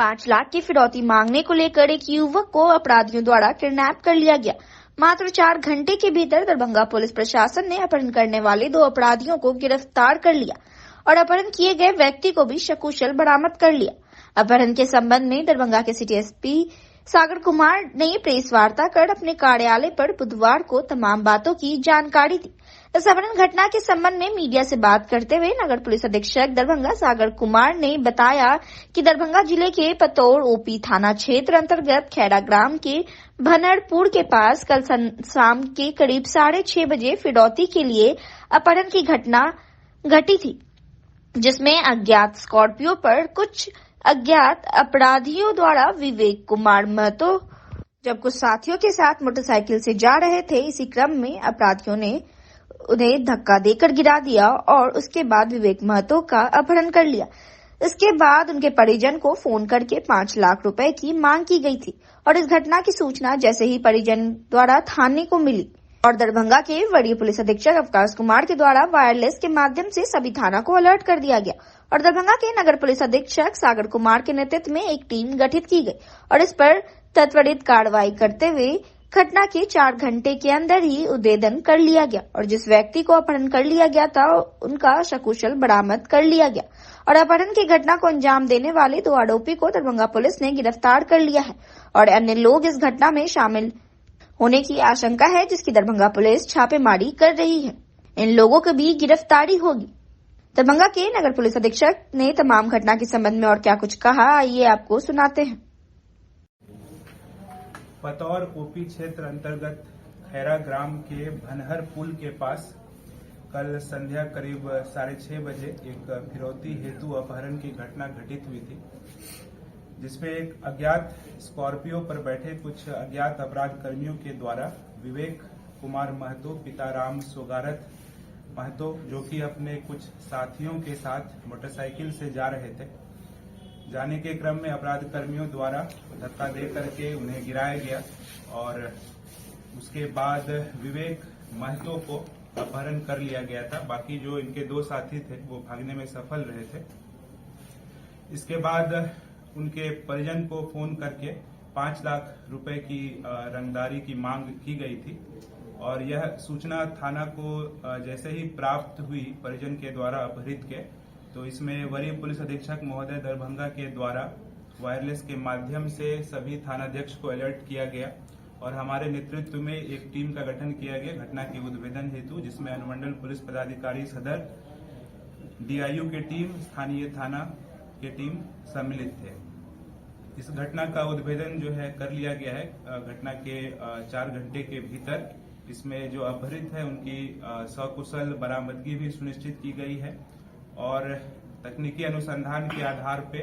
5 लाख की फिरौती मांगने को लेकर एक युवक को अपराधियों द्वारा किडनैप कर लिया गया। मात्र 4 घंटे के भीतर दरभंगा पुलिस प्रशासन ने अपहरण करने वाले 2 अपराधियों को गिरफ्तार कर लिया और अपहरण किए गए व्यक्ति को भी सकुशल बरामद कर लिया। अपहरण के संबंध में दरभंगा के सिटी एसपी सागर कुमार ने प्रेस वार्ता कर अपने कार्यालय पर बुधवार को तमाम बातों की जानकारी दी। इस अपहरण घटना के संबंध में मीडिया से बात करते हुए नगर पुलिस अधीक्षक दरभंगा सागर कुमार ने बताया कि दरभंगा जिले के पतौर ओपी थाना क्षेत्र अंतर्गत खैरा ग्राम के भनरपुर के पास कल शाम के करीब 6:30 बजे फिरौती के लिए अपहरण की घटना घटी थी, जिसमें अज्ञात स्कॉर्पियो पर कुछ अज्ञात अपराधियों द्वारा विवेक कुमार महतो जब कुछ साथियों के साथ मोटरसाइकिल से जा रहे थे। इसी क्रम में अपराधियों ने उन्हें धक्का देकर गिरा दिया और उसके बाद विवेक महतो का अपहरण कर लिया। इसके बाद उनके परिजन को फोन करके 5 लाख रुपए की मांग की गई थी और इस घटना की सूचना जैसे ही परिजन द्वारा थाने को मिली और दरभंगा के वरीय पुलिस अधीक्षक अवकाश कुमार के द्वारा वायरलेस के माध्यम से सभी थाना को अलर्ट कर दिया गया और दरभंगा के नगर पुलिस अधीक्षक सागर कुमार के नेतृत्व में एक टीम गठित की गई और इस पर त्वरित कार्रवाई करते हुए घटना के 4 घंटे के अंदर ही उद्भेदन कर लिया गया और जिस व्यक्ति को अपहरण कर लिया गया था उनका सकुशल बरामद कर लिया गया और अपहरण की घटना को अंजाम देने वाले 2 आरोपी को दरभंगा पुलिस ने गिरफ्तार कर लिया है और अन्य लोग इस घटना में शामिल होने की आशंका है, जिसकी दरभंगा पुलिस छापेमारी कर रही है। इन लोगों की भी गिरफ्तारी होगी। दरभंगा के नगर पुलिस अधीक्षक ने तमाम घटना के संबंध में और क्या कुछ कहा, आइए आपको सुनाते हैं। पतौर ओपी क्षेत्र अंतर्गत खैरा ग्राम के भनहर पुल के पास कल संध्या करीब 6:30 बजे एक फिरौती हेतु अपहरण की घटना घटित हुई थी, जिसमें एक अज्ञात स्कॉर्पियो पर बैठे कुछ अज्ञात अपराध कर्मियों के द्वारा विवेक कुमार महतो पिता राम सोगारत महतो, जो कि अपने कुछ साथियों के साथ मोटरसाइकिल से जा रहे थे, जाने के क्रम में अपराध कर्मियों द्वारा धक्का दे करके उन्हें गिराया गया और उसके बाद विवेक महतो को अपहरण कर लिया गया था। बाकी जो इनके 2 साथी थे वो भागने में सफल रहे थे। इसके बाद उनके परिजन को फोन करके 5 लाख रुपए की रंगदारी की मांग की गई थी और यह सूचना थाना को जैसे ही प्राप्त हुई परिजन के द्वारा अपहृत के, तो इसमें वरीय पुलिस अधीक्षक महोदय दरभंगा के द्वारा वायरलेस के माध्यम से सभी थानाध्यक्ष को अलर्ट किया गया और हमारे नेतृत्व में एक टीम का गठन किया गया घटना के उद्भेदन हेतु, जिसमें अनुमंडल पुलिस पदाधिकारी सदर, डीआईयू की टीम, स्थानीय थाना की टीम सम्मिलित थे। इस घटना का उद्भेदन जो है कर लिया गया है घटना के 4 घंटे के भीतर। इसमें जो अपहृत है उनकी सकुशल बरामदगी भी सुनिश्चित की गई है और तकनीकी अनुसंधान के आधार पे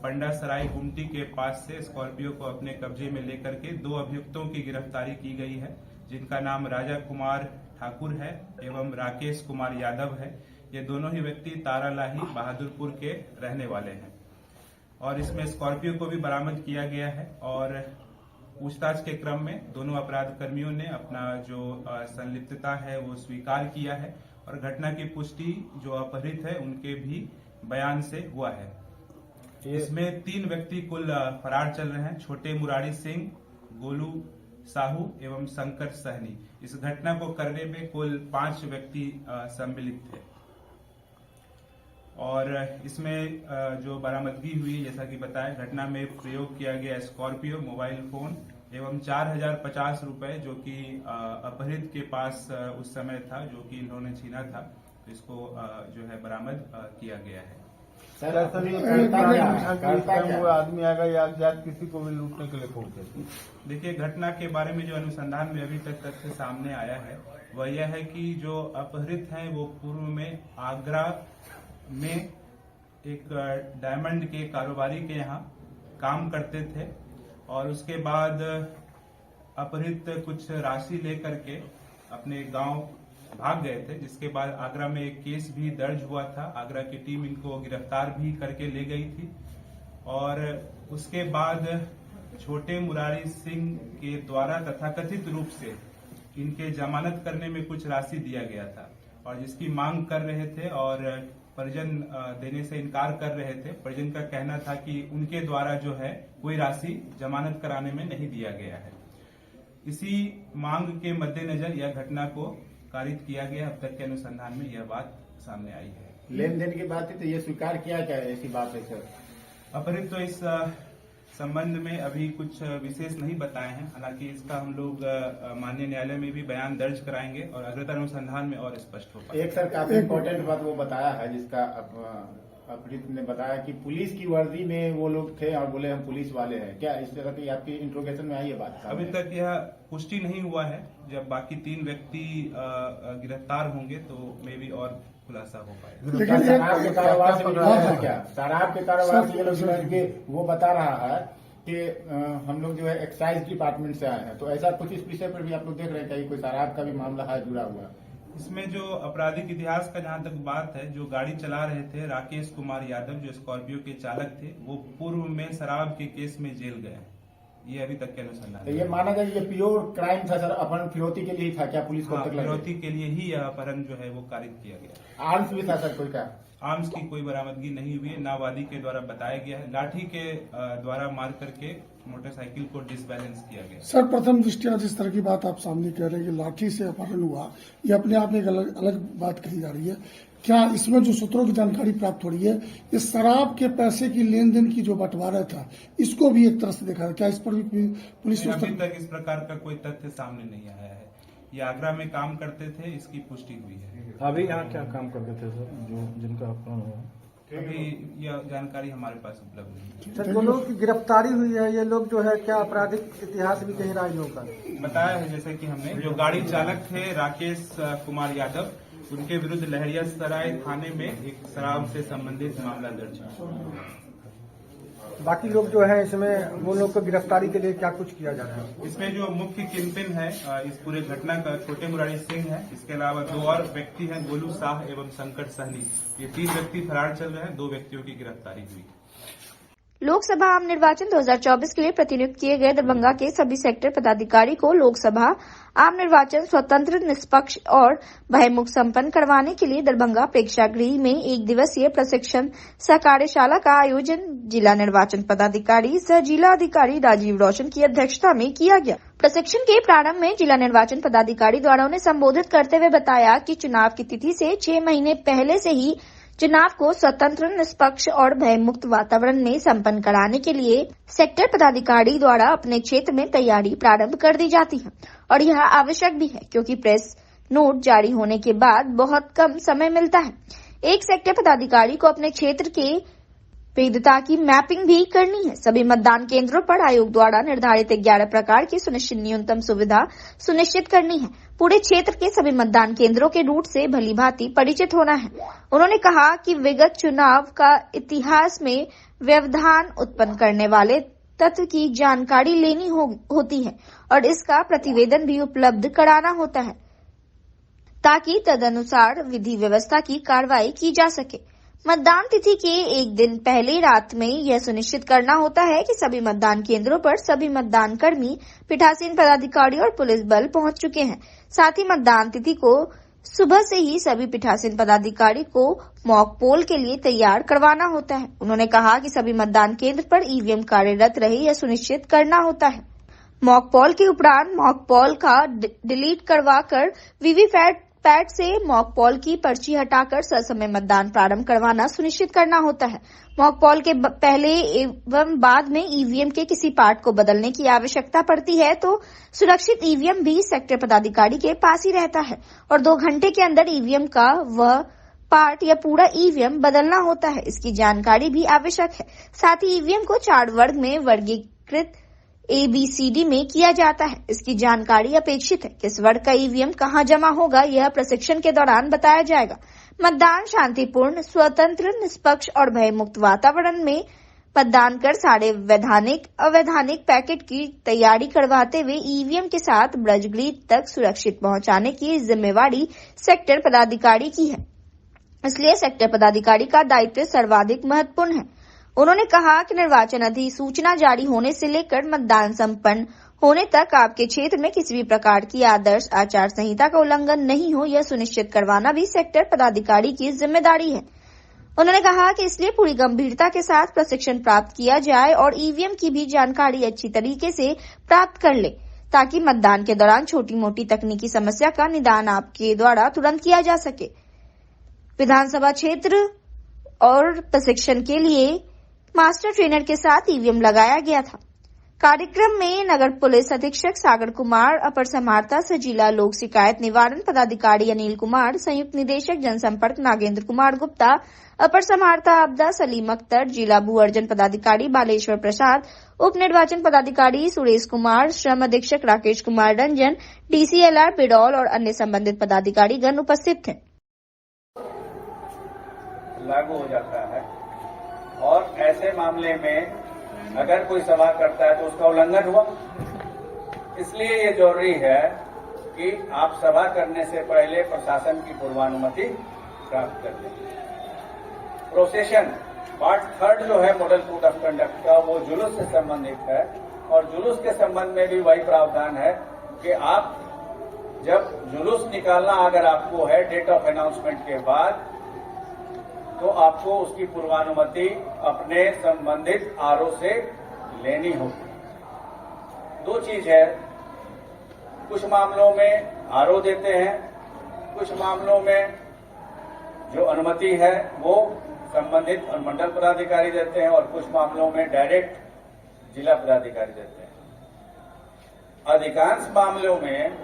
पंडा सराय गुमटी के पास से स्कॉर्पियो को अपने कब्जे में लेकर के 2 अभियुक्तों की गिरफ्तारी की गई है, जिनका नाम राजा कुमार ठाकुर है एवं राकेश कुमार यादव है। ये दोनों ही व्यक्ति तारालाही बहादुरपुर के रहने वाले हैं और इसमें स्कॉर्पियो को भी बरामद किया गया है और पूछताछ के क्रम में दोनों अपराध कर्मियों ने अपना जो संलिप्तता है वो स्वीकार किया है और घटना की पुष्टि जो अपहृत है उनके भी बयान से हुआ है। इसमें 3 व्यक्ति कुल फरार चल रहे हैं, छोटे मुरारी सिंह, गोलू साहू एवं शंकर सहनी। इस घटना को करने में कुल 5 व्यक्ति सम्मिलित थे और इसमें जो बरामदगी हुई, जैसा कि बताया, घटना में प्रयोग किया गया स्कॉर्पियो, मोबाइल फोन एवं 4050 रुपए जो कि अपहृत के पास उस समय था, जो कि इन्होंने छीना था, तो इसको जो है बरामद किया गया है। सर आदमी आएगा या अज्ञात किसी को भी लूटने के लिए पहुंचे? देखिए, घटना के बारे में जो अनुसंधान में अभी तक तथ्य सामने आया है वह यह है कि जो अपहृत हैं वो पूर्व में आगरा में एक डायमंड के कारोबारी के यहाँ काम करते थे और उसके बाद अपहृत कुछ राशि लेकर के अपने गांव भाग गए थे, जिसके बाद आगरा में एक केस भी दर्ज हुआ था। आगरा की टीम इनको गिरफ्तार भी करके ले गई थी और उसके बाद छोटे मुरारी सिंह के द्वारा तथाकथित रूप से इनके जमानत करने में कुछ राशि दिया गया था और जिसकी मांग कर रहे थे और परिजन देने से इनकार कर रहे थे। परिजन का कहना था कि उनके द्वारा जो है कोई राशि जमानत कराने में नहीं दिया गया है। इसी मांग के मद्देनजर यह घटना को कारित किया गया। अब तक के अनुसंधान में यह बात सामने आई है। लेन देन की बात है तो ये स्वीकार किया क्या ऐसी बात है सर? अपहृत तो इस संबंध में अभी कुछ विशेष नहीं बताए हैं। हालांकि इसका हम लोग माननीय न्यायालय में भी बयान दर्ज कराएंगे और अग्रतर अनुसंधान में और स्पष्ट हो पाएगा। एक सर काफी इम्पोर्टेंट बात वो बताया है, जिसका अपहृत ने बताया कि पुलिस की वर्दी में वो लोग थे और बोले हम पुलिस वाले हैं। क्या इस तरह की आपकी इंट्रोगेशन में आई है बात? अभी तक यह पुष्टि नहीं हुआ है। जब बाकी 3 व्यक्ति गिरफ्तार होंगे तो मे भी और खुलासा हो पाएगा। लेकिन शराब के कारोबार से मिला है क्या? शराब के कारोबार से ये लोग वो बता रहा है कि हम लोग जो है एक्साइज डिपार्टमेंट से आए हैं, तो ऐसा कुछ इस विषय पर भी आप लोग देख रहे हैं क्या? कोई शराब का भी मामला है जुड़ा हुआ? इसमें जो आपराधिक इतिहास का जहां तक बात है, जो गाड़ी चला रहे थे राकेश कुमार यादव, जो स्कॉर्पियो के चालक थे, वो पूर्व में शराब के केस में जेल गए। ये अभी तक के अनुसंधान। तो ये माना जाए कि ये प्योर क्राइम था सर, अपहरण फिरौती के लिए ही था क्या? पुलिस को फिरौती के लिए ही यह अपहरण जो है वो कारित किया गया। आर्म्स भी था सर कोई का? आर्म्स की कोई बरामदगी नहीं हुई है, ना वादी के द्वारा बताया गया है। लाठी के द्वारा मार करके मोटरसाइकिल को डिसबैलेंस किया गया। सर, प्रथम दृष्टया जिस तरह की बात आप सामने कह रहे हैं कि लाठी से अपहरण हुआ, ये अपने आप में एक अलग बात कही जा रही है। क्या इसमें जो सूत्रों की जानकारी प्राप्त हो रही है, इस शराब के पैसे की लेन देन की जो बंटवारा था, इसको भी एक तरह से देखा है? क्या इस पर भी पुलिस? अभी तक इस प्रकार का कोई तथ्य सामने नहीं आया है। ये आगरा में काम करते थे, इसकी पुष्टि हुई है। अभी यहाँ क्या काम करते थे सर, जो जिनका अपहरण हुआ? अभी यह जानकारी हमारे पास उपलब्ध नहीं है। सर, जो लोग की गिरफ्तारी हुई है, ये लोग जो है क्या आपराधिक इतिहास भी कहीं रहा इन लोगों का? बताया है जैसे कि हमने, जो गाड़ी चालक थे राकेश कुमार यादव, उनके विरुद्ध लहरियासराय थाने में एक शराब से संबंधित मामला दर्ज है। बाकी लोग जो है इसमें, वो लोग को गिरफ्तारी के लिए क्या कुछ किया जा रहा है? इसमें जो मुख्य किंगपिन है इस पूरे घटना का छोटे मुरारी सिंह है। इसके अलावा 2 और व्यक्ति हैं, गोलू शाह एवं शंकर सहनी। ये 3 व्यक्ति फरार चल रहे हैं। 2 व्यक्तियों की गिरफ्तारी हुई। लोकसभा आम निर्वाचन 2024 के लिए प्रतिनियुक्त किए गए दरभंगा के सभी सेक्टर पदाधिकारी को लोकसभा आम निर्वाचन स्वतंत्र, निष्पक्ष और भयमुक्त संपन्न करवाने के लिए दरभंगा प्रेक्षागृह में 1 दिवसीय प्रशिक्षण सह कार्यशाला का आयोजन जिला निर्वाचन पदाधिकारी सह जिला अधिकारी राजीव रोशन की अध्यक्षता में किया गया। प्रशिक्षण के प्रारंभ में जिला निर्वाचन पदाधिकारी द्वारा उन्हें संबोधित करते हुए बताया कि चुनाव की तिथि से 6 महीने पहले से ही चुनाव को स्वतंत्र, निष्पक्ष और भयमुक्त वातावरण में संपन्न कराने के लिए सेक्टर पदाधिकारी द्वारा अपने क्षेत्र में तैयारी प्रारंभ कर दी जाती है और यह आवश्यक भी है, क्योंकि प्रेस नोट जारी होने के बाद बहुत कम समय मिलता है। एक सेक्टर पदाधिकारी को अपने क्षेत्र के भेद्यता की मैपिंग भी करनी है। सभी मतदान केंद्रों पर आयोग द्वारा निर्धारित 11 प्रकार की सुनिश्चित न्यूनतम सुविधा सुनिश्चित करनी है। पूरे क्षेत्र के सभी मतदान केंद्रों के रूट से भलीभांति परिचित होना है। उन्होंने कहा कि विगत चुनाव का इतिहास में व्यवधान उत्पन्न करने वाले तथ्य की जानकारी लेनी होती है और इसका प्रतिवेदन भी उपलब्ध कराना होता है, ताकि तदनुसार विधि व्यवस्था की कार्रवाई की जा सके। मतदान तिथि के 1 दिन पहले रात में यह सुनिश्चित करना होता है कि सभी मतदान केंद्रों पर सभी मतदान कर्मी, पीठासीन पदाधिकारी और पुलिस बल पहुंच चुके हैं। साथ ही मतदान तिथि को सुबह से ही सभी पीठासीन पदाधिकारी को मॉक पोल के लिए तैयार करवाना होता है। उन्होंने कहा कि सभी मतदान केंद्र पर ईवीएम कार्यरत रहे, यह सुनिश्चित करना होता है। मॉक पोल के उपरांत मॉक पोल का डिलीट करवाकर वीवीपैट से मॉक पोल की पर्ची हटाकर ससमय मतदान प्रारंभ करवाना सुनिश्चित करना होता है। मॉक पोल के पहले एवं बाद में ईवीएम के किसी पार्ट को बदलने की आवश्यकता पड़ती है तो सुरक्षित ईवीएम भी सेक्टर पदाधिकारी के पास ही रहता है और 2 घंटे के अंदर ईवीएम का वह पार्ट या पूरा ईवीएम बदलना होता है। इसकी जानकारी भी आवश्यक है। साथ ही ईवीएम को 4 वर्ग में वर्गीकृत ABCD में किया जाता है। इसकी जानकारी अपेक्षित है। किस वर्ग का ईवीएम कहां जमा होगा, यह प्रशिक्षण के दौरान बताया जाएगा। मतदान शांतिपूर्ण, स्वतंत्र, निष्पक्ष और भयमुक्त वातावरण में मतदान कर सारे वैधानिक अवैधानिक पैकेट की तैयारी करवाते हुए ईवीएम के साथ ब्रजगृह तक सुरक्षित पहुंचाने की जिम्मेवारी सेक्टर पदाधिकारी की है। इसलिए सेक्टर पदाधिकारी का दायित्व सर्वाधिक महत्वपूर्ण है। उन्होंने कहा कि निर्वाचन अधिसूचना जारी होने से लेकर मतदान संपन्न होने तक आपके क्षेत्र में किसी भी प्रकार की आदर्श आचार संहिता का उल्लंघन नहीं हो, यह सुनिश्चित करवाना भी सेक्टर पदाधिकारी की जिम्मेदारी है। उन्होंने कहा कि इसलिए पूरी गंभीरता के साथ प्रशिक्षण प्राप्त किया जाए और ईवीएम की भी जानकारी अच्छी तरीके से प्राप्त कर ले, ताकि मतदान के दौरान छोटी मोटी तकनीकी समस्या का निदान आपके द्वारा तुरंत किया जा सके। विधानसभा क्षेत्र और प्रशिक्षण के लिए मास्टर ट्रेनर के साथ ईवीएम लगाया गया था। कार्यक्रम में नगर पुलिस अधीक्षक सागर कुमार, अपर समाहर्ता सह जिला लोक शिकायत निवारण पदाधिकारी अनिल कुमार, संयुक्त निदेशक जनसंपर्क नागेंद्र कुमार गुप्ता, अपर समाहर्ता आपदा सलीम अख्तर, जिला भू अर्जन पदाधिकारी बालेश्वर प्रसाद, उप निर्वाचन पदाधिकारी सुरेश कुमार, श्रम अधीक्षक राकेश कुमार रंजन, डीसीएलआर बिडौल और अन्य संबंधित पदाधिकारी गण उपस्थित थे। लागू हो जाता है और ऐसे मामले में अगर कोई सभा करता है तो उसका उल्लंघन हुआ। इसलिए ये जरूरी है कि आप सभा करने से पहले प्रशासन की पूर्वानुमति प्राप्त कर लें। प्रोसेशन पार्ट 3 जो है मॉडल कोड ऑफ कंडक्ट का, वो जुलूस से संबंधित है और जुलूस के संबंध में भी वही प्रावधान है कि आप जब जुलूस निकालना अगर आपको है डेट ऑफ अनाउंसमेंट के बाद, तो आपको उसकी पूर्वानुमति अपने संबंधित आरओ से लेनी होगी। दो चीज है, कुछ मामलों में आरओ देते हैं, कुछ मामलों में जो अनुमति है वो संबंधित अनुमंडल पदाधिकारी देते हैं और कुछ मामलों में डायरेक्ट जिला पदाधिकारी देते हैं। अधिकांश मामलों में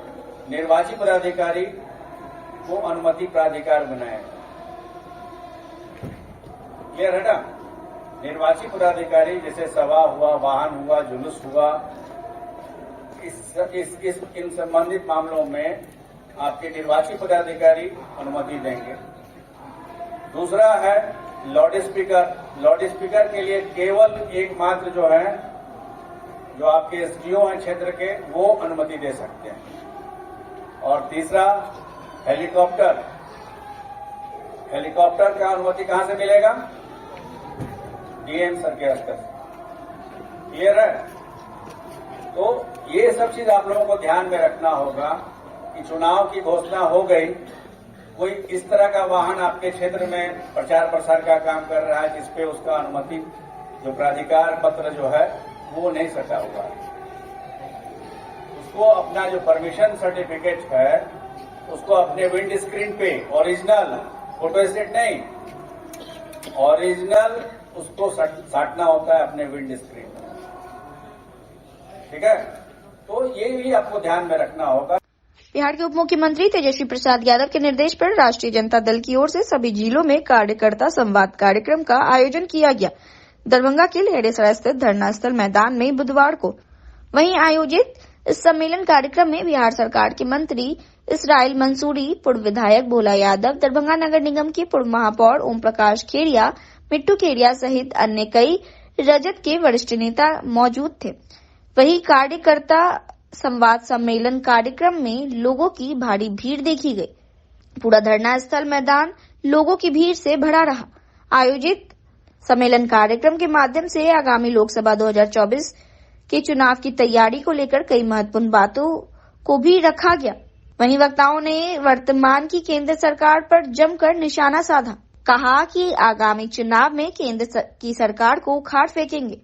निर्वाची पदाधिकारी को अनुमति प्राधिकार बनाया। क्लियर है ना? निर्वाची पदाधिकारी जैसे सभा हुआ, वाहन हुआ, जुलूस हुआ, इन संबंधित मामलों में आपके निर्वाची पदाधिकारी अनुमति देंगे। दूसरा है लाउड स्पीकर। लाउड स्पीकर के लिए केवल एकमात्र जो है, जो आपके एसडीओ हैं क्षेत्र के, वो अनुमति दे सकते हैं। और तीसरा हेलीकॉप्टर। हेलीकॉप्टर का अनुमति कहां से मिलेगा? डीएम सर के स्तर से। क्लियर है? तो ये सब चीज आप लोगों को ध्यान में रखना होगा कि चुनाव की घोषणा हो गई, कोई इस तरह का वाहन आपके क्षेत्र में प्रचार प्रसार का काम कर रहा है जिसपे उसका अनुमति जो प्राधिकार पत्र जो है वो नहीं सटा हुआ है, उसको अपना जो परमिशन सर्टिफिकेट है उसको अपने विंड स्क्रीन पे ओरिजिनल, फोटोस्टेट नहीं, ओरिजिनल उसको साटना होता है अपने विंड स्क्रीन में। ठीक है? तो ये भी आपको ध्यान में रखना होगा। बिहार के उप मुख्यमंत्री तेजस्वी प्रसाद यादव के निर्देश पर राष्ट्रीय जनता दल की ओर से सभी जिलों में कार्यकर्ता संवाद कार्यक्रम का आयोजन किया गया। दरभंगा के लहरेसराय स्थित धरना स्थल मैदान में बुधवार को वहीं आयोजित इस सम्मेलन कार्यक्रम में बिहार सरकार के मंत्री इसराइल मंसूरी, पूर्व विधायक भोला यादव, दरभंगा नगर निगम के पूर्व महापौर ओम प्रकाश खेड़िया, मिट्टू खेड़िया सहित अन्य कई रजत के वरिष्ठ नेता मौजूद थे। वहीं कार्यकर्ता संवाद सम्मेलन कार्यक्रम में लोगों की भारी भीड़ देखी गई। पूरा धरना स्थल मैदान लोगों की भीड़ से भरा रहा। आयोजित सम्मेलन कार्यक्रम के माध्यम से आगामी लोकसभा 2024 के चुनाव की तैयारी को लेकर कई महत्वपूर्ण बातों को भी रखा गया। वहीं वक्ताओं ने वर्तमान की केंद्र सरकार पर जमकर निशाना साधा। कहा कि आगामी चुनाव में केंद्र की सरकार को उखाड़ फेंकेंगे।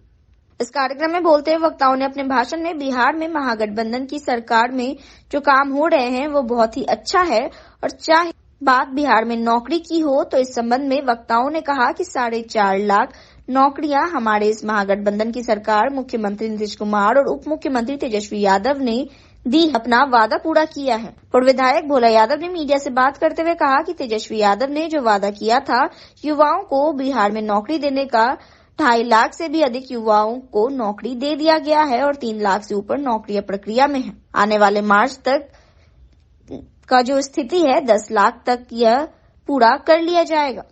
इस कार्यक्रम में बोलते हुए वक्ताओं ने अपने भाषण में बिहार में महागठबंधन की सरकार में जो काम हो रहे हैं वो बहुत ही अच्छा है और चाहे बात बिहार में नौकरी की हो तो इस संबंध में वक्ताओं ने कहा कि 4.5 लाख नौकरियां हमारे इस महागठबंधन की सरकार मुख्यमंत्री नीतीश कुमार और उप मुख्यमंत्री तेजस्वी यादव ने दी, अपना वादा पूरा किया है। पूर्व विधायक भोला यादव ने मीडिया से बात करते हुए कहा कि तेजस्वी यादव ने जो वादा किया था युवाओं को बिहार में नौकरी देने का, 2.5 लाख से भी अधिक युवाओं को नौकरी दे दिया गया है और 3 लाख से ऊपर नौकरियां प्रक्रिया में है। आने वाले मार्च तक का जो स्थिति है 10 लाख तक यह पूरा कर लिया जाएगा।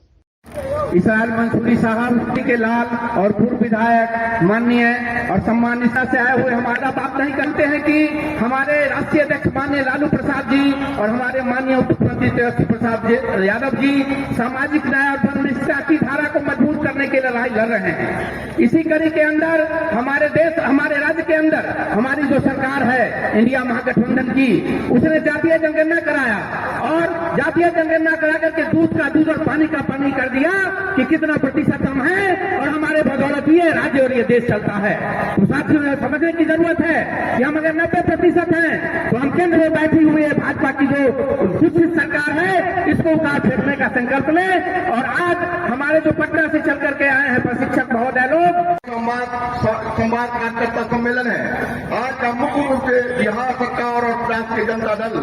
इसराइल मंसूरी साहब के लाल और पूर्व विधायक माननीय और सम्मानित से आए हुए हम आधा बात नहीं करते हैं कि हमारे राष्ट्रीय अध्यक्ष माननीय लालू प्रसाद जी और हमारे माननीय उप मुख्यमंत्री तेजस्वी प्रसाद यादव जी सामाजिक न्याय और धर्मनिष्ठा की धारा को मजबूत करने के लिए लड़ाई लड़ रहे हैं। इसी कड़ी के अंदर हमारे देश, हमारे राज्य के अंदर हमारी जो सरकार है इंडिया महागठबंधन की, उसने जातीय जनगणना कराया और जातीय जनगणना करा करके दूध का दूध और पानी का पानी कर दिया कि कितना प्रतिशत हम हैं और हमारे बदौलत ये राज्य और ये देश चलता है। तो साथियों में समझने की जरूरत है कि हम अगर 90% हैं तो हम केंद्र में बैठी हुई है भाजपा की जो कुत्सित सरकार है इसको उतार फेंकने का संकल्प लें। और आज हमारे जो पटना से चल करके आए हैं प्रशिक्षक महोदय लोग, संवाद कार्यकर्ता सम्मेलन है आज का मुख्य रूप से बिहार सरकार और राष्ट्रीय जनता दल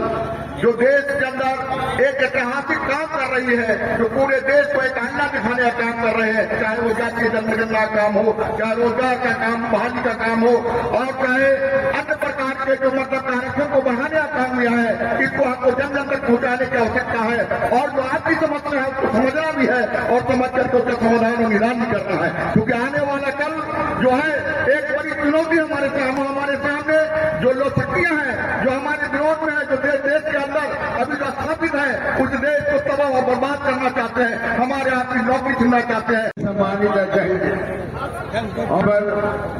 जो देश के अंदर एक ऐतिहासिक काम कर रही है, जो पूरे देश को एक आईना दिखाने का काम कर रहे हैं, चाहे वो जातीय जनगणना का काम हो, चाहे रोजगार का काम, बहाली का काम हो और चाहे अन्य प्रकार के जो मतलब आरक्षण को बढ़ाने का काम लिया है, इसको हमको जन जन तक पहुंचाने की आवश्यकता है। और जो आज की समस्या है उसको समझना भी है और समझकर को समाधान और निदान भी करना है, क्योंकि आने वाला कल जो है एक बड़ी चुनौती हमारे सामने जो लोग शक्तियां हैं जो हमारे विरोध में है, जो देश के अंदर अभी जो स्थापित है उस देश को तबाह और बर्बाद करना चाहते हैं, हमारे आप की नौकरी छीनना चाहते हैं। सम्मानित चाहिए और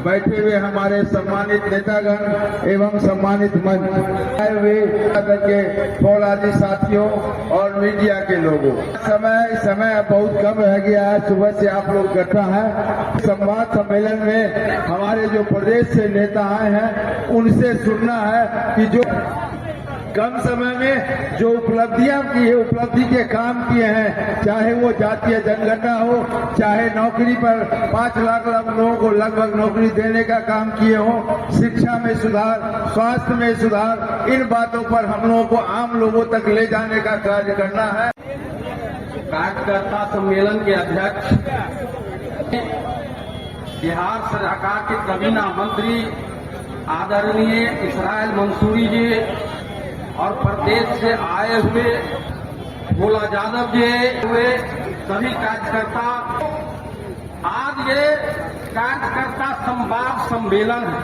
बैठे हुए हमारे सम्मानित नेतागण एवं सम्मानित मंच आए हुए के फौलादी साथियों और मीडिया के लोगों, समय बहुत कम रह गया है। सुबह से आप लोग इकट्ठा है। संवाद सम्मेलन में हमारे जो प्रदेश से नेता आए हैं उनसे सुनना है कि जो कम समय में जो उपलब्धियां की है, उपलब्धि के काम किए हैं, चाहे वो जातीय जनगणना हो, चाहे नौकरी पर 5 लाख लोगों को लगभग नौकरी देने का काम किए हो, शिक्षा में सुधार, स्वास्थ्य में सुधार, इन बातों पर हम लोगों को आम लोगों तक ले जाने का कार्य करना है। कार्यकर्ता सम्मेलन के अध्यक्ष बिहार सरकार के काबीना मंत्री आदरणीय इसराइल मंसूरी जी और प्रदेश से आए हुए भोला यादव जी हुए सभी कार्यकर्ता, आज ये कार्यकर्ता संवाद सम्मेलन है।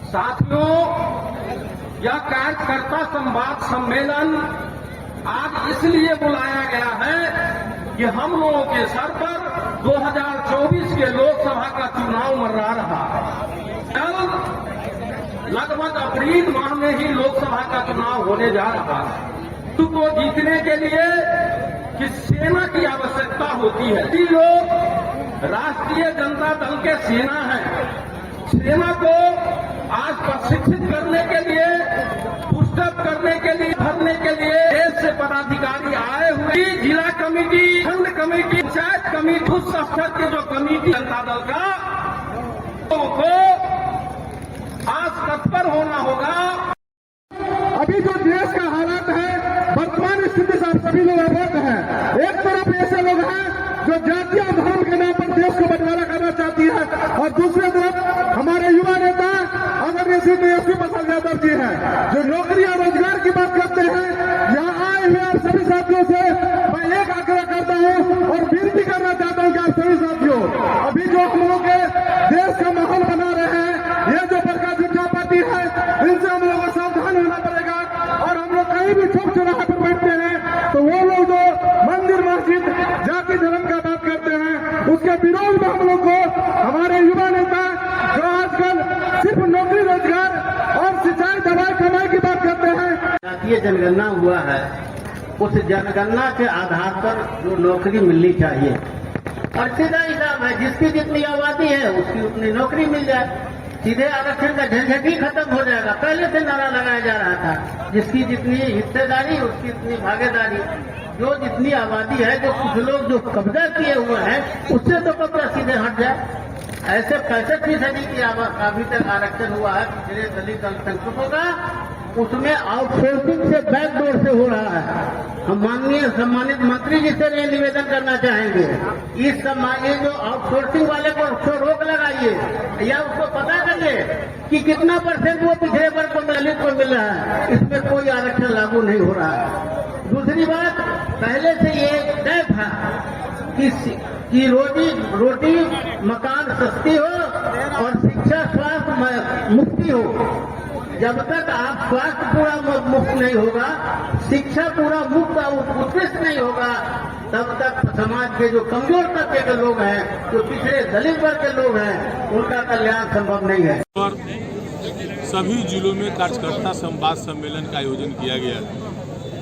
साथियों, यह कार्यकर्ता संवाद सम्मेलन आज इसलिए बुलाया गया है कि हम लोगों के सर पर 2024 के लोकसभा का चुनाव मर्रा रहा है। लगभग अप्रैल माह में ही लोकसभा का चुनाव होने जा रहा है। को जीतने के लिए कि सेना की आवश्यकता होती है। ये लोग राष्ट्रीय जनता दल के सेना हैं। सेना को आज प्रशिक्षित करने के लिए, पुस्टअप करने के लिए, भरने के लिए देश से पदाधिकारी आए हुए, जिला कमेटी, खंड कमेटी, पंचायत कमेटी, उस स्तर के जो कमेटी जनता दल का, को आज तत्पर होना होगा। अभी जो देश का हालात है, वर्तमान स्थिति से आप सभी लोग अवगत हैं। एक तरफ ऐसे लोग हैं जो जातीय धर्म के नाम पर देश को बंटवारा करना चाहती है और दूसरी तरफ हमारे युवा नेता आदरणीय श्री तेजस्वी प्रसाद यादव जी हैं जो नौकरी और रोजगार की बात करते हैं। यहाँ आए हुए आप सभी साथियों से मैं एक आग्रह करता हूँ और विनती करना चाहता हूँ कि आप सभी साथियों, अभी जो हम लोग के देश का माहौल बना रहे हैं, ये जो प्रकाश जनता पार्टी है, इनसे हम लोगों को सावधान होना पड़ेगा। और हम लोग कहीं भी चौक चौराहे पर बैठते हैं तो वो लोग जो मंदिर मस्जिद जाति धर्म का बात करते हैं, उसके विरोध में हम लोग को हमारे युवा नेता जो आजकल सिर्फ नौकरी रोजगार और सिंचाई दवाई कमाई की बात करते हैं। जातीय जनगणना हुआ है, उस जनगणना के आधार पर जो नौकरी मिलनी चाहिए और सीधा हिसाब है, जिसकी जितनी आबादी है उसकी उतनी नौकरी मिल जाए, सीधे आरक्षण का झंझट ही खत्म हो जाएगा। पहले से नारा लगाया जा रहा था, जिसकी जितनी हिस्सेदारी उसकी उतनी भागीदारी। जो जितनी आबादी है, जो कुछ लोग जो कब्जा किए हुए हैं, उससे तो कब्जा सीधे हट जाए। ऐसे 65% की अभी तक आरक्षण हुआ है पिछड़े दलित अल्पसंख्यकों का, उसमें आउटसोर्सिंग से बैकडोर से हो रहा है। हम माननीय सम्मानित मंत्री जी से निवेदन करना चाहेंगे, इस ये जो आउटसोर्सिंग वाले को उसको रोक लगाइए या उसको पता करिए कि कितना % वो पिछड़े वर्ग को दलित को मिल रहा है, इसमें कोई आरक्षण लागू नहीं हो रहा है। दूसरी बात, पहले से ये तय था कि रोटी मकान सस्ती हो और शिक्षा स्वास्थ्य मुफ्ती हो। जब तक आप स्वास्थ्य पूरा मुफ्त नहीं होगा, शिक्षा पूरा मुफ्त और उत्कृष्ट नहीं होगा, तब तक समाज के जो कमजोर तबके के लोग हैं, जो पिछड़े दलित वर्ग के लोग हैं, उनका कल्याण संभव नहीं है। सभी जिलों में कार्यकर्ता संवाद सम्मेलन का आयोजन किया गया है।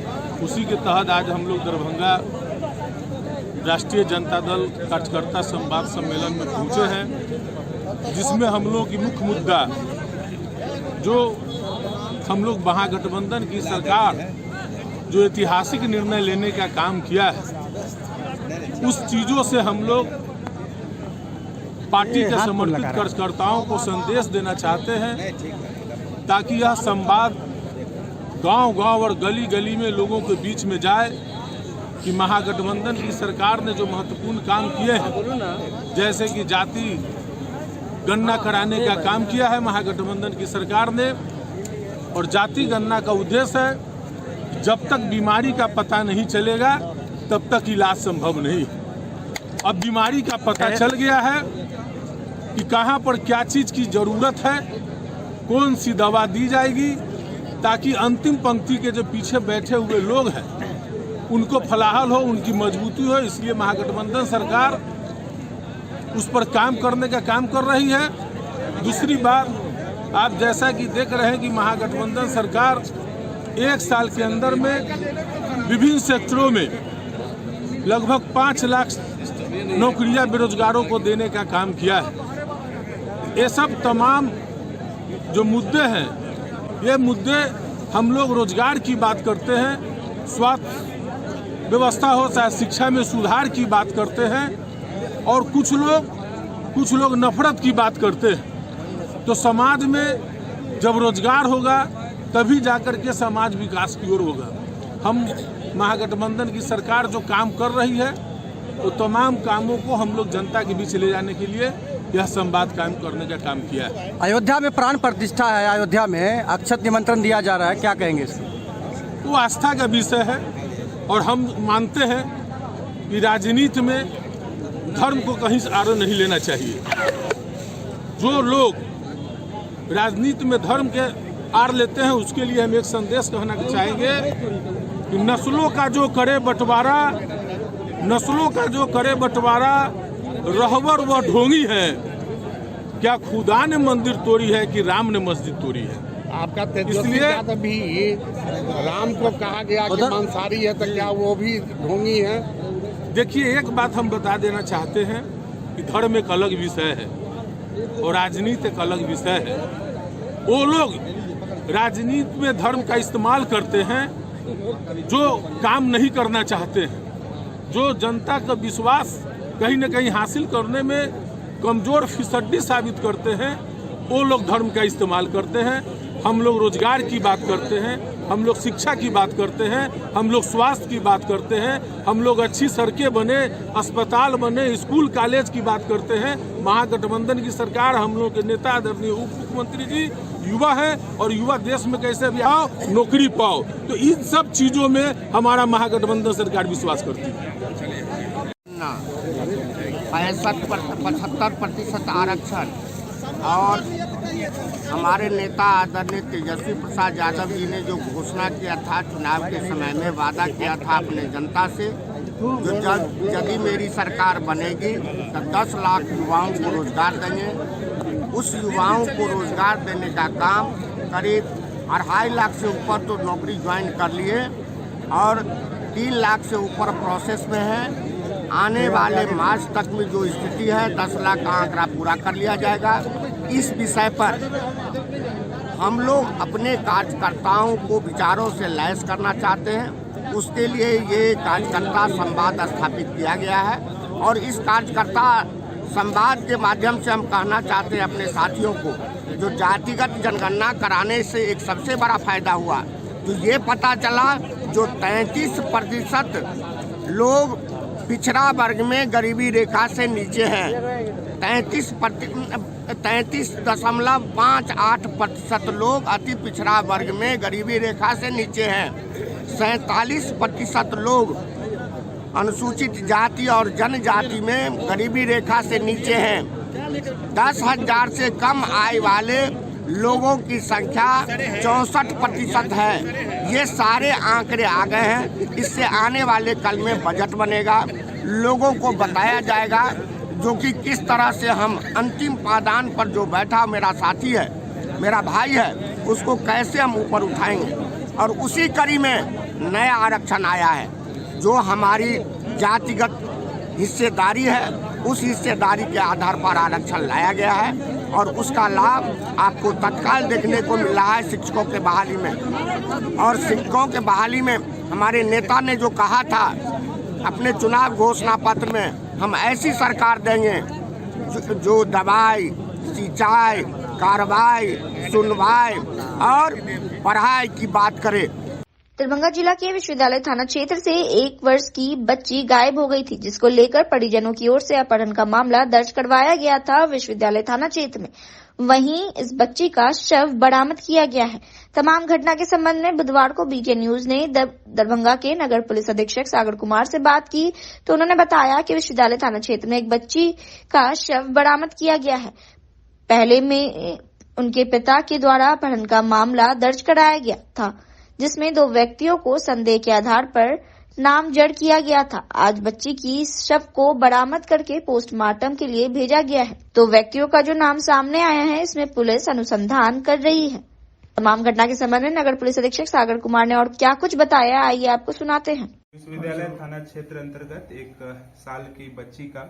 उसी के तहत आज हम लोग दरभंगा राष्ट्रीय जनता दल कार्यकर्ता संवाद सम्मेलन में पहुंचे हैं, जिसमें हम लोग की मुख्य मुद्दा जो हम लोग महागठबंधन की सरकार जो ऐतिहासिक निर्णय लेने का काम किया है, उस चीज़ों से हम लोग पार्टी के समर्पित कार्यकर्ताओं को संदेश देना चाहते हैं, ताकि यह संवाद गांव-गांव और गली-गली में लोगों के बीच में जाए कि महागठबंधन की सरकार ने जो महत्वपूर्ण काम किए हैं, जैसे कि जाति गणना कराने का काम किया है महागठबंधन की सरकार ने, और जाति गणना का उद्देश्य है जब तक बीमारी का पता नहीं चलेगा तब तक इलाज संभव नहीं। अब बीमारी का पता चल गया है कि कहां पर क्या चीज की जरूरत है, कौन सी दवा दी जाएगी, ताकि अंतिम पंक्ति के जो पीछे बैठे हुए लोग हैं उनको फलाहल हो, उनकी मजबूती हो। इसलिए महागठबंधन सरकार उस पर काम करने का काम कर रही है। दूसरी बात, आप जैसा कि देख रहे हैं कि महागठबंधन सरकार 1 साल के अंदर में विभिन्न सेक्टरों में लगभग 5 लाख नौकरियां बेरोजगारों को देने का काम किया है। ये सब तमाम जो मुद्दे हैं, ये मुद्दे हम लोग रोजगार की बात करते हैं, स्वास्थ्य व्यवस्था हो चाहे शिक्षा में सुधार की बात करते हैं, और कुछ लोग नफरत की बात करते हैं। तो समाज में जब रोजगार होगा तभी जाकर के समाज विकास की ओर होगा। हम महागठबंधन की सरकार जो काम कर रही है, तो तमाम कामों को हम लोग जनता के बीच ले जाने के लिए यह संवाद कायम करने का काम किया है। अयोध्या में प्राण प्रतिष्ठा है, अयोध्या में अक्षत निमंत्रण दिया जा रहा है, क्या कहेंगे इसको? वो आस्था का विषय है, और हम मानते हैं कि राजनीति में धर्म को कहीं से आड़े नहीं लेना चाहिए। जो लोग राजनीति में धर्म के आड़ लेते हैं, उसके लिए हम एक संदेश कहना चाहेंगे कि नस्लों का जो करे बंटवारा रहबर व ढोंगी है, क्या खुदा ने मंदिर तोड़ी है कि राम ने मस्जिद तोड़ी है। आपका इसलिए भी राम को कहा गया कि मांसाहारी है, तो क्या वो भी ढोंगी है? देखिए, एक बात हम बता देना चाहते हैं कि धर्म एक अलग विषय है और राजनीति एक अलग विषय है। वो लोग राजनीति में धर्म का इस्तेमाल करते हैं जो काम नहीं करना चाहते हैं, जो जनता का विश्वास कहीं न कहीं हासिल करने में कमजोर फिसड्डी साबित करते हैं, वो लोग धर्म का इस्तेमाल करते हैं। हम लोग रोजगार की बात करते हैं, हम लोग शिक्षा की बात करते हैं, हम लोग स्वास्थ्य की बात करते हैं, हम लोग अच्छी सड़कें बने, अस्पताल बने, स्कूल कॉलेज की बात करते हैं। महागठबंधन की सरकार, हम लोग के नेता आदरणीय उप मुख्यमंत्री जी युवा है, और युवा देश में कैसे भी आओ, नौकरी पाओ, तो इन सब चीजों में हमारा महागठबंधन सरकार विश्वास करती है। 65-75% आरक्षण, और हमारे नेता आदरणीय तेजस्वी प्रसाद यादव जी ने जो घोषणा किया था, चुनाव के समय में वादा किया था अपने जनता से, जो यदि मेरी सरकार बनेगी तो 10 लाख युवाओं को रोजगार देंगे। उस युवाओं को रोजगार देने का काम करीब 2.5 लाख से ऊपर तो नौकरी ज्वाइन कर लिए, और 3 लाख से ऊपर प्रोसेस में है। आने वाले मार्च तक में जो स्थिति है, 10 लाख का आंकड़ा पूरा कर लिया जाएगा। इस विषय पर हम लोग अपने कार्यकर्ताओं को विचारों से लैस करना चाहते हैं। उसके लिए ये कार्यकर्ता संवाद स्थापित किया गया है, और इस कार्यकर्ता संवाद के माध्यम से हम कहना चाहते हैं अपने साथियों को, जो जातिगत जनगणना कराने से एक सबसे बड़ा फायदा हुआ, तो ये पता चला जो 33% लोग पिछड़ा वर्ग में गरीबी रेखा से नीचे हैं, 33.58% लोग अति पिछड़ा वर्ग में गरीबी रेखा से नीचे हैं, 47% लोग अनुसूचित जाति और जनजाति में गरीबी रेखा से नीचे हैं, 10,000 से कम आय वाले लोगों की संख्या 64% है। ये सारे आंकड़े आ गए हैं। इससे आने वाले कल में बजट बनेगा, लोगों को बताया जाएगा जो कि किस तरह से हम अंतिम पायदान पर जो बैठा मेरा साथी है, मेरा भाई है, उसको कैसे हम ऊपर उठाएंगे। और उसी कड़ी में नया आरक्षण आया है। जो हमारी जातिगत हिस्सेदारी है, उस हिस्सेदारी के आधार पर आरक्षण लाया गया है और उसका लाभ आपको तत्काल देखने को मिल रहा है शिक्षकों के बहाली में। और शिक्षकों के बहाली में हमारे नेता ने जो कहा था अपने चुनाव घोषणा पत्र में, हम ऐसी सरकार देंगे जो दवाई, सिंचाई, कार्रवाई, सुनवाई और पढ़ाई की बात करे। दरभंगा जिला के विश्वविद्यालय थाना क्षेत्र से 1 वर्ष की बच्ची गायब हो गई थी, जिसको लेकर परिजनों की ओर से अपहरण का मामला दर्ज करवाया गया था विश्वविद्यालय थाना क्षेत्र में। वहीं इस बच्ची का शव बरामद किया गया है। तमाम घटना के संबंध में बुधवार को बीके न्यूज ने दरभंगा के नगर पुलिस अधीक्षक सागर कुमार से बात की तो उन्होंने बताया कि विश्वविद्यालय थाना क्षेत्र में एक बच्ची का शव बरामद किया गया है। पहले में उनके पिता के द्वारा अपहरण का मामला दर्ज कराया गया था, जिसमें 2 व्यक्तियों को संदेह के आधार पर नामजद किया गया था। आज बच्ची की शव को बरामद करके पोस्टमार्टम के लिए भेजा गया है। 2 व्यक्तियों का जो नाम सामने आया है, इसमें पुलिस अनुसंधान कर रही है। तमाम घटना के संबंध में नगर पुलिस अधीक्षक सागर कुमार ने और क्या कुछ बताया, आइए आपको सुनाते हैं। विश्वविद्यालय थाना क्षेत्र अंतर्गत 1 साल की बच्ची का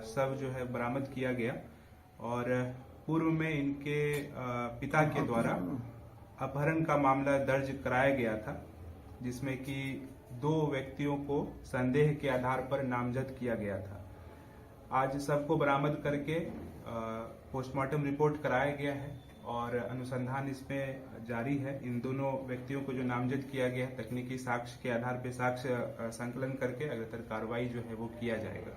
शव जो है बरामद किया गया और पूर्व में इनके पिता के द्वारा अपहरण का मामला दर्ज कराया गया था, जिसमें कि 2 व्यक्तियों को संदेह के आधार पर नामजद किया गया था। आज सबको बरामद करके पोस्टमार्टम रिपोर्ट कराया गया है और अनुसंधान इसमें जारी है। इन दोनों व्यक्तियों को जो नामजद किया गया है, तकनीकी साक्ष्य के आधार पर साक्ष्य संकलन करके अग्रतर कार्रवाई जो है वो किया जाएगा।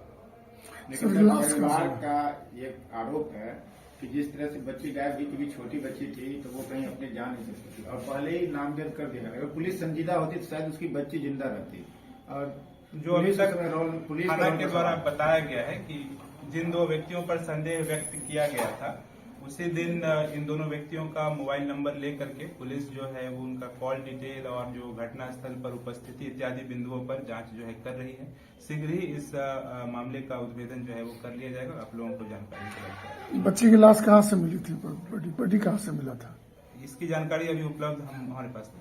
लेकिन परिवार का ये आरोप है कि जिस तरह से बच्ची गायब हुई, क्योंकि छोटी बच्ची थी तो वो कहीं अपने जा नहीं सकती थी और पहले ही नामजद कर दिया। अगर पुलिस संजीदा होती तो शायद उसकी बच्ची जिंदा रहती। और जो अभी तक पुलिस थाना के द्वारा बताया गया है कि जिन 2 व्यक्तियों पर संदेह व्यक्त किया गया था, उसी दिन इन दोनों व्यक्तियों का मोबाइल नंबर लेकर के पुलिस जो है वो उनका कॉल डिटेल और जो घटना स्थल पर उपस्थिति इत्यादि बिंदुओं पर जांच जो है कर रही है। शीघ्र ही इस मामले का उद्भेदन जो है वो कर लिया जाएगा। आप लोगों को जानकारी मिलेगी। बच्ची की लाश कहाँ से मिली थी, बॉडी कहाँ से मिला था, इसकी जानकारी अभी उपलब्ध हमारे पास नहीं।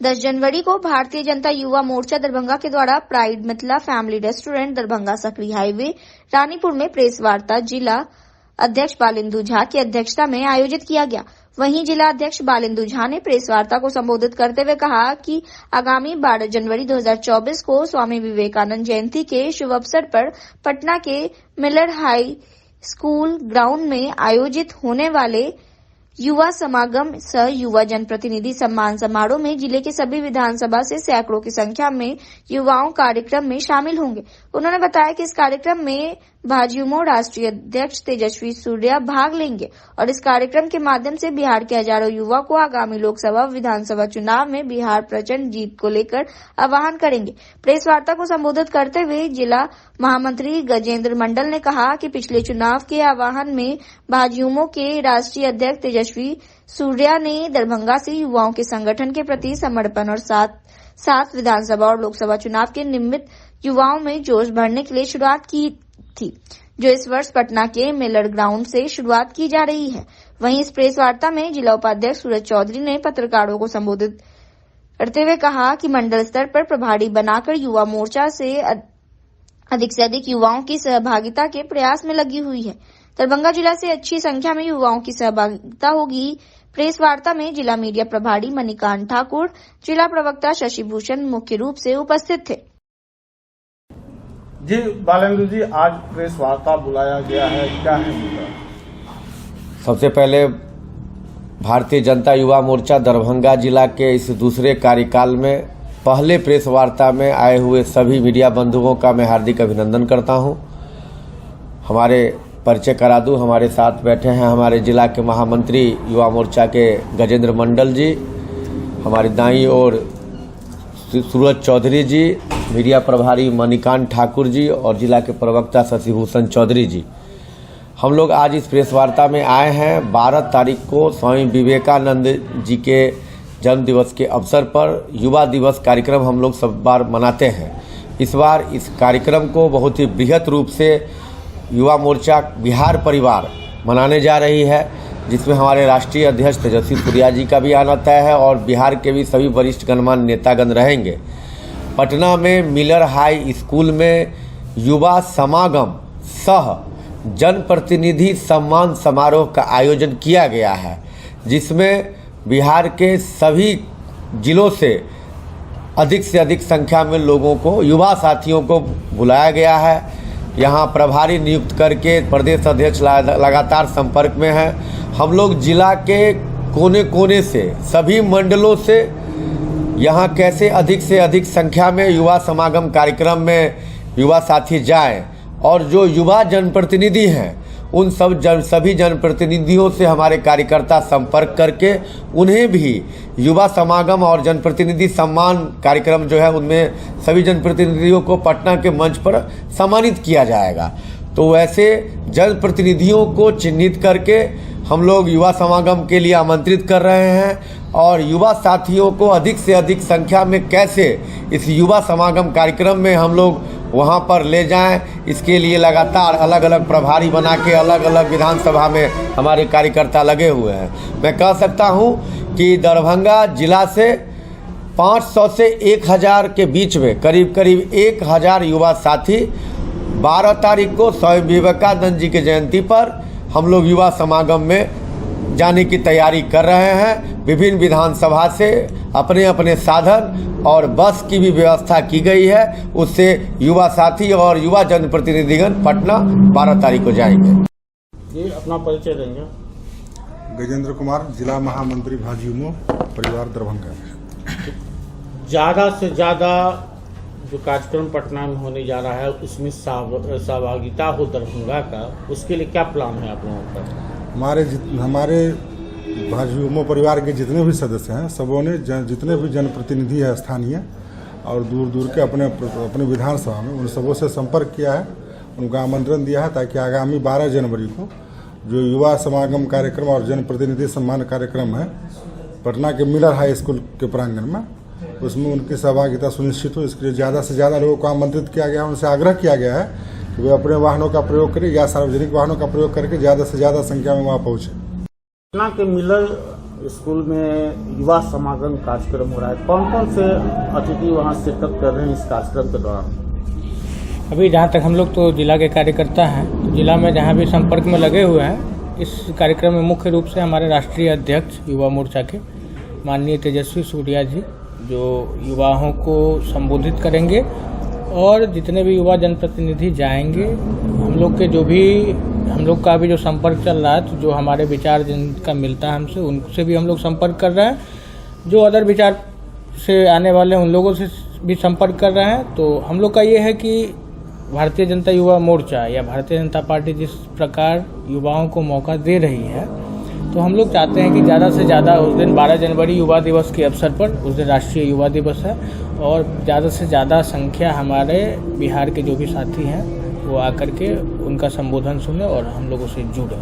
10 जनवरी को भारतीय जनता युवा मोर्चा दरभंगा के द्वारा pride Mithila family restaurant Darbhanga Sakri highway Ranipur में प्रेस वार्ता जिला अध्यक्ष बालेंदु झा की अध्यक्षता में आयोजित किया गया। वहीं जिला अध्यक्ष बालेंदु झा ने प्रेस वार्ता को संबोधित करते हुए कहा कि आगामी 12 जनवरी 2024 को स्वामी विवेकानंद जयंती के शुभ अवसर पर पटना के मिलर हाई स्कूल ग्राउंड में आयोजित होने वाले युवा समागम सह युवा जनप्रतिनिधि सम्मान समारोह में जिले के सभी विधानसभा से सैकड़ों की संख्या में युवाओं कार्यक्रम में शामिल होंगे। उन्होंने बताया कि इस कार्यक्रम में भाजयुमो राष्ट्रीय अध्यक्ष तेजस्वी सूर्या भाग लेंगे और इस कार्यक्रम के माध्यम से बिहार के हजारों युवा को आगामी लोकसभा विधानसभा चुनाव में बिहार प्रचंड जीत को लेकर आह्वान करेंगे। प्रेस वार्ता को संबोधित करते हुए जिला महामंत्री गजेंद्र मंडल ने कहा कि पिछले चुनाव के आह्वान में भाजयुमो के राष्ट्रीय अध्यक्ष तेजस्वी सूर्या ने दरभंगा से युवाओं के संगठन के प्रति समर्पण और सात विधानसभा और लोकसभा चुनाव के निमित्त युवाओं में जोश भरने के लिए शुरुआत की थी, जो इस वर्ष पटना के मिलर ग्राउंड से शुरुआत की जा रही है। वहीं इस प्रेस वार्ता में जिला उपाध्यक्ष सूरज चौधरी ने पत्रकारों को संबोधित करते हुए कहा कि मंडल स्तर पर प्रभारी बनाकर युवा मोर्चा से अधिक युवाओं की सहभागिता के प्रयास में लगी हुई है। दरभंगा जिला से अच्छी संख्या में युवाओं की सहभागिता होगी। प्रेस वार्ता में जिला मीडिया प्रभारी मणिकांत ठाकुर, जिला प्रवक्ता शशि भूषण मुख्य रूप से उपस्थित थे। जी बालेंदु जी, आज प्रेस वार्ता बुलाया गया है, क्या है मुद्दा? सबसे पहले भारतीय जनता युवा मोर्चा दरभंगा जिला के इस दूसरे कार्यकाल में पहले प्रेस वार्ता में आए हुए सभी मीडिया बंधुओं का मैं हार्दिक अभिनंदन करता हूं। हमारे परिचय करा दूं, हमारे साथ बैठे हैं हमारे जिला के महामंत्री युवा मोर्चा के गजेंद्र मंडल जी, हमारी दाईं ओर सूरज चौधरी जी, मीडिया प्रभारी मणिकांत ठाकुर जी और जिला के प्रवक्ता शशि भूषण चौधरी जी। हम लोग आज इस प्रेस वार्ता में आए हैं 12 तारीख को स्वामी विवेकानंद जी के जन्म दिवस के अवसर पर युवा दिवस कार्यक्रम हम लोग सब बार मनाते हैं। इस बार इस कार्यक्रम को बहुत ही बृहत रूप से युवा मोर्चा बिहार परिवार मनाने जा रही है, जिसमें हमारे राष्ट्रीय अध्यक्ष तेजस्वी सूर्या जी का भी आना तय है और बिहार के भी सभी वरिष्ठ गणमान्य नेतागण रहेंगे। पटना में मिलर हाई स्कूल में युवा समागम सह जनप्रतिनिधि सम्मान समारोह का आयोजन किया गया है, जिसमें बिहार के सभी जिलों से अधिक संख्या में लोगों को, युवा साथियों को बुलाया गया है। यहाँ प्रभारी नियुक्त करके प्रदेश अध्यक्ष लगातार संपर्क में है। हम लोग जिला के कोने कोने से, सभी मंडलों से यहाँ कैसे अधिक से अधिक संख्या में युवा समागम कार्यक्रम में युवा साथी जाएं और जो युवा जनप्रतिनिधि हैं उन सभी जनप्रतिनिधियों से हमारे कार्यकर्ता संपर्क करके उन्हें भी युवा समागम और जनप्रतिनिधि सम्मान कार्यक्रम जो है उनमें सभी जनप्रतिनिधियों को पटना के मंच पर सम्मानित किया जाएगा। तो वैसे जनप्रतिनिधियों को चिन्हित करके हम लोग युवा समागम के लिए आमंत्रित कर रहे हैं और युवा साथियों को अधिक से अधिक संख्या में कैसे इस युवा समागम कार्यक्रम में हम लोग वहां पर ले जाएं, इसके लिए लगातार अलग अलग प्रभारी बना के अलग अलग विधानसभा में हमारे कार्यकर्ता लगे हुए हैं। मैं कह सकता हूं कि दरभंगा जिला से 500 से 1000 के बीच में करीब 1000 युवा साथी 12 तारीख को स्वामी विवेकानंद जी की जयंती पर हम लोग युवा समागम में जाने की तैयारी कर रहे हैं। विभिन्न विधानसभा से अपने अपने साधन और बस की भी व्यवस्था की गई है, उससे युवा साथी और युवा जनप्रतिनिधिगण पटना 12 तारीख को जाएंगे। जी अपना परिचय देंगे। गजेंद्र कुमार, जिला महामंत्री भाजयुमो परिवार दरभंगा। ज़्यादा से ज़्यादा जो कार्यक्रम पटना में होने जा रहा है उसमें सहभागिता हो दरभंगा का, उसके लिए क्या प्लान है आप लोगों का? हमारे भाजयुमो परिवार के जितने भी सदस्य हैं सबों ने जितने भी जनप्रतिनिधि है स्थानीय और दूर दूर के अपने विधानसभा में उन सबों से संपर्क किया है, उनका आमंत्रण दिया है ताकि आगामी 12 जनवरी को जो युवा समागम कार्यक्रम और जनप्रतिनिधि सम्मान कार्यक्रम है पटना के मिलर हाई स्कूल के प्रांगण में, उसमें उनकी सहभागिता सुनिश्चित हो। इसके लिए ज़्यादा से ज़्यादा लोगों को आमंत्रित किया गया है, उनसे आग्रह किया गया है कि वे अपने वाहनों का प्रयोग करें या सार्वजनिक वाहनों का प्रयोग करके ज़्यादा से ज़्यादा संख्या में वहाँ पहुँचे। पटना के मिलर स्कूल में युवा समागम कार्यक्रम हो रहा है, कौन कौन से अतिथि वहाँ शिरकत कर रहे हैं इस कार्यक्रम के दौरान? अभी जहाँ तक हम लोग तो जिला के कार्यकर्ता हैं, तो जिला में जहाँ भी संपर्क में लगे हुए हैं, इस कार्यक्रम में मुख्य रूप से हमारे राष्ट्रीय अध्यक्ष युवा मोर्चा के माननीय तेजस्वी सूर्या जी जो युवाओं को संबोधित करेंगे और जितने भी युवा जनप्रतिनिधि जाएंगे, हम लोग का भी जो संपर्क चल रहा है, तो जो हमारे विचार जिनका मिलता है हमसे, उनसे भी हम लोग संपर्क कर रहे हैं। जो अदर विचार से आने वाले उन लोगों से भी संपर्क कर रहे हैं। तो हम लोग का ये है कि भारतीय जनता युवा मोर्चा या भारतीय जनता पार्टी जिस प्रकार युवाओं को मौका दे रही है, तो हम लोग चाहते हैं कि ज़्यादा से ज़्यादा उस दिन 12 जनवरी युवा दिवस के अवसर पर, उस दिन राष्ट्रीय युवा दिवस है, और ज़्यादा से ज़्यादा संख्या हमारे बिहार के जो भी साथी हैं वो आकर के उनका संबोधन सुने और हम लोगों से जुड़े।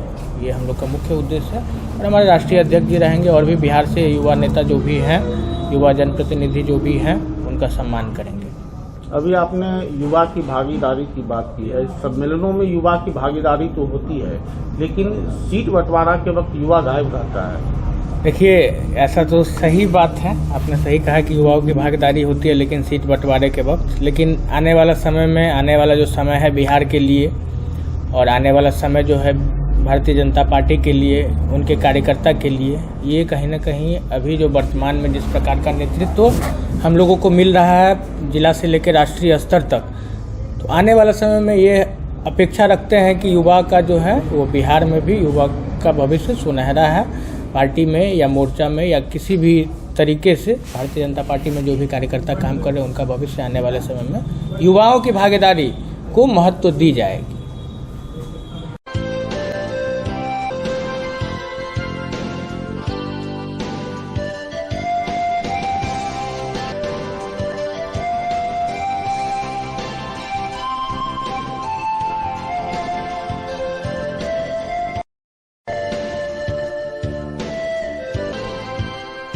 ये हम लोग का मुख्य उद्देश्य है। और हमारे राष्ट्रीय अध्यक्ष जी रहेंगे और भी बिहार से युवा नेता जो भी हैं, युवा जनप्रतिनिधि जो भी हैं, उनका सम्मान करेंगे। अभी आपने युवा की भागीदारी की बात की है। सम्मेलनों में युवा की भागीदारी तो होती है, लेकिन सीट बंटवारा के वक्त युवा गायब रहता है। देखिए, ऐसा तो सही बात है, आपने सही कहा कि युवाओं की भागीदारी होती है लेकिन सीट बंटवारे के वक्त। लेकिन आने वाला समय में, आने वाला जो समय है बिहार के लिए और आने वाला समय जो है भारतीय जनता पार्टी के लिए, उनके कार्यकर्ता के लिए, ये कहीं ना कहीं अभी जो वर्तमान में जिस प्रकार का नेतृत्व हम लोगों को मिल रहा है जिला से लेकर राष्ट्रीय स्तर तक, तो आने वाला समय में ये अपेक्षा रखते हैं कि युवा का जो है वो बिहार में भी युवा का भविष्य सुनहरा है। पार्टी में या मोर्चा में या किसी भी तरीके से भारतीय जनता पार्टी में जो भी कार्यकर्ता काम कर रहे हैं, उनका भविष्य आने वाले समय में युवाओं की भागीदारी को महत्व दी जाएगी।